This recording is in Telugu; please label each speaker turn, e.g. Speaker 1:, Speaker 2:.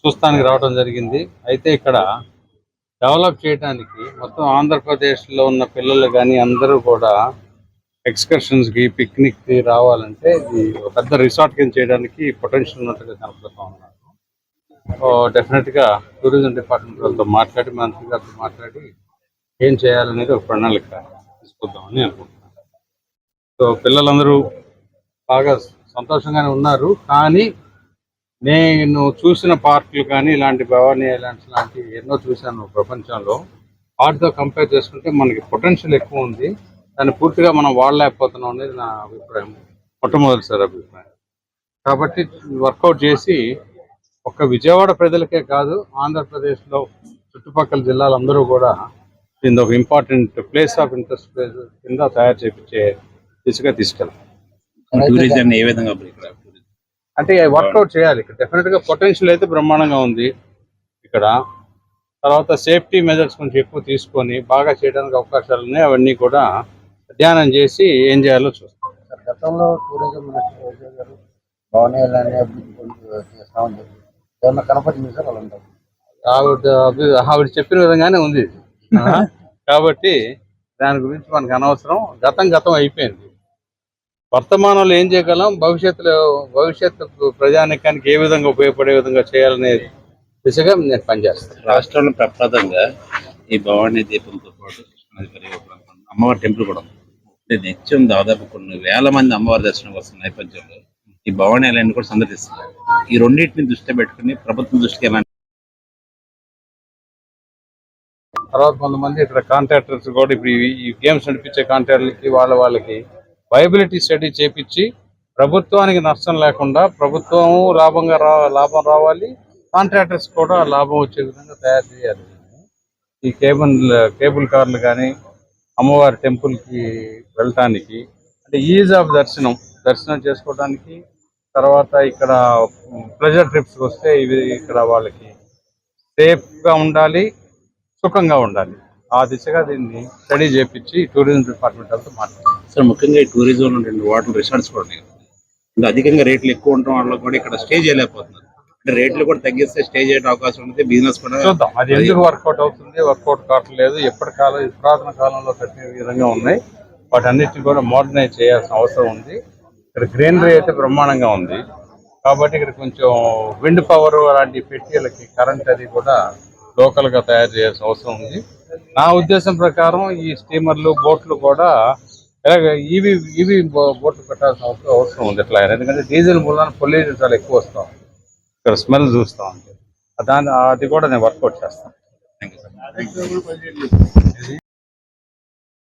Speaker 1: చూస్తానికి రావడం జరిగింది. అయితే ఇక్కడ డెవలప్ చేయడానికి మొత్తం ఆంధ్రప్రదేశ్లో ఉన్న పిల్లలు కానీ అందరూ కూడా ఎక్స్కర్షన్స్కి పిక్నిక్కి రావాలంటే ఇది ఒక పెద్ద రిసార్ట్ కింద చేయడానికి పొటెన్షియల్ ఉన్నట్టుగా కనపడుతూ ఉన్నారు. డెఫినెట్గా టూరిజం డిపార్ట్మెంట్ వాళ్ళతో మాట్లాడి మంత్రి గారితో మాట్లాడి ఏం చేయాలనేది ఒక ప్రణాళిక తీసుకొద్దామని అనుకుంటున్నాను. సో పిల్లలందరూ బాగా సంతోషంగానే ఉన్నారు. కానీ నేను చూసిన పార్కులు కానీ ఇలాంటి భవానీ ఐలాండ్స్ లాంటి ఎన్నో చూశాను ప్రపంచంలో. వాటితో కంపేర్ చేసుకుంటే మనకి పొటెన్షియల్ ఎక్కువ ఉంది. దాన్ని పూర్తిగా మనం వాడలేకపోతున్నాం అనేది నా అభిప్రాయం, మొట్టమొదటిసారి అభిప్రాయం. కాబట్టి వర్కౌట్ చేసి ఒక్క విజయవాడ ప్రజలకే కాదు, ఆంధ్రప్రదేశ్లో చుట్టుపక్కల జిల్లాలందరూ కూడా దీన్ని ఒక important place of interest place కింద తయారు చేయించే దిశగా తీసుకెళ్ళాలి.
Speaker 2: టూరిజం ఏ విధంగా
Speaker 1: అంటే వర్కౌట్ చేయాలి. ఇక్కడ డెఫినెట్గా పొటెన్షియల్ అయితే బ్రహ్మాండంగా ఉంది. ఇక్కడ తర్వాత సేఫ్టీ మెజర్స్ కొంచెం ఎక్కువ తీసుకొని బాగా చేయడానికి అవకాశాలు ఉన్నాయి. అవన్నీ కూడా ధ్యానం చేసి ఏం చేయాలో చూస్తాం.
Speaker 3: గతంలో టూరిజం మినిస్టర్ గారు భవనీ చేస్తామని ఏమన్నా కనపడింది సార్ వాళ్ళందరూ?
Speaker 1: ఆవిడ చెప్పిన విధంగానే ఉంది. కాబట్టి దాని గురించి మనకు అనవసరం. గతం అయిపోయింది. వర్తమానంలో ఏం చేయగలం, భవిష్యత్తు ప్రజానికానికి ఏ విధంగా ఉపయోగపడే విధంగా చేయాలనే దిశగా నేను పనిచేస్తాను.
Speaker 2: రాష్ట్రంలో ప్రప్రదంగా ఈ భవానీ దీపంతో పాటు అమ్మవారి టెంపుల్ కూడా ఉంది. నిత్యం దాదాపు కొన్ని వేల మంది అమ్మవారి దర్శనం వస్తున్న నేపథ్యంలో ఈ భవానీ ఐలాండ్ కూడా సందర్శిస్తున్నారు. ఈ రెండింటిని దృష్టిలో పెట్టుకుని ప్రభుత్వం దృష్టికి ఎలా?
Speaker 1: తర్వాత కొంతమంది ఇక్కడ కాంట్రాక్టర్స్ కూడా ఇప్పుడు ఈ గేమ్స్ నడిపించే కాంట్రాక్టర్లకి వాళ్ళకి వైబిలిటీ స్టడీ చేపించి ప్రభుత్వానికి నష్టం లేకుండా ప్రభుత్వం లాభం రావాలి, కాంట్రాక్టర్స్ కూడా లాభం వచ్చే విధంగా తయారు చేయాలి. ఈ కేబుల్ కార్లు కానీ అమ్మవారి టెంపుల్కి వెళ్ళటానికి అంటే ఈజ్ ఆఫ్ దర్శనం చేసుకోవడానికి, తర్వాత ఇక్కడ ప్లెజర్ ట్రిప్స్కి వస్తే ఇవి ఇక్కడ వాళ్ళకి సేఫ్గా ఉండాలి, సుఖంగా ఉండాలి. ఆ దిశగా దీన్ని స్టడీ చేపించి టూరిజం డిపార్ట్మెంట్ వాళ్ళతో మాట్లాడారు.
Speaker 2: సార్ ముఖ్యంగా ఈ టూరిజం వాటర్ రిసార్ట్స్ కూడా ఉన్నాయి. ఇంకా అధికంగా రేట్లు ఎక్కువ ఉండటం వల్ల కూడా ఇక్కడ స్టే చేయలేకపోతున్నారు. అంటే రేట్లు కూడా తగ్గిస్తే స్టే చేయడం అవకాశం ఉంటుంది. బిజినెస్ కూడా
Speaker 1: చూద్దాం అది ఎందుకు వర్కౌట్ అవుతుంది, వర్కౌట్ కావట్లేదు. పురాతన కాలంలో కట్టిన విధంగా ఉన్నాయి. వాటన్నిటిని కూడా మోడర్నైజ్ చేయాల్సిన అవసరం ఉంది. ఇక్కడ గ్రీనరీ అయితే బ్రహ్మాండంగా ఉంది. కాబట్టి ఇక్కడ కొంచెం విండ్ పవర్ అలాంటి పెట్టేలకి కరెంట్ అది కూడా లోకల్గా తయారు చేయాల్సిన అవసరం ఉంది. నా ఉద్దేశం ప్రకారం ఈ స్టీమర్లు బోట్లు కూడా ఈవీ బోట్లు పెట్టాల్సిన అవసరం ఉంది. ఎట్లా ఎందుకంటే డీజిల్ మూలాన పొల్యూషన్ చాలా ఎక్కువ వస్తాం, ఇక్కడ స్మెల్ చూస్తాం. అంటే అది కూడా నేను వర్కౌట్ చేస్తాను.
Speaker 2: Thank you sir.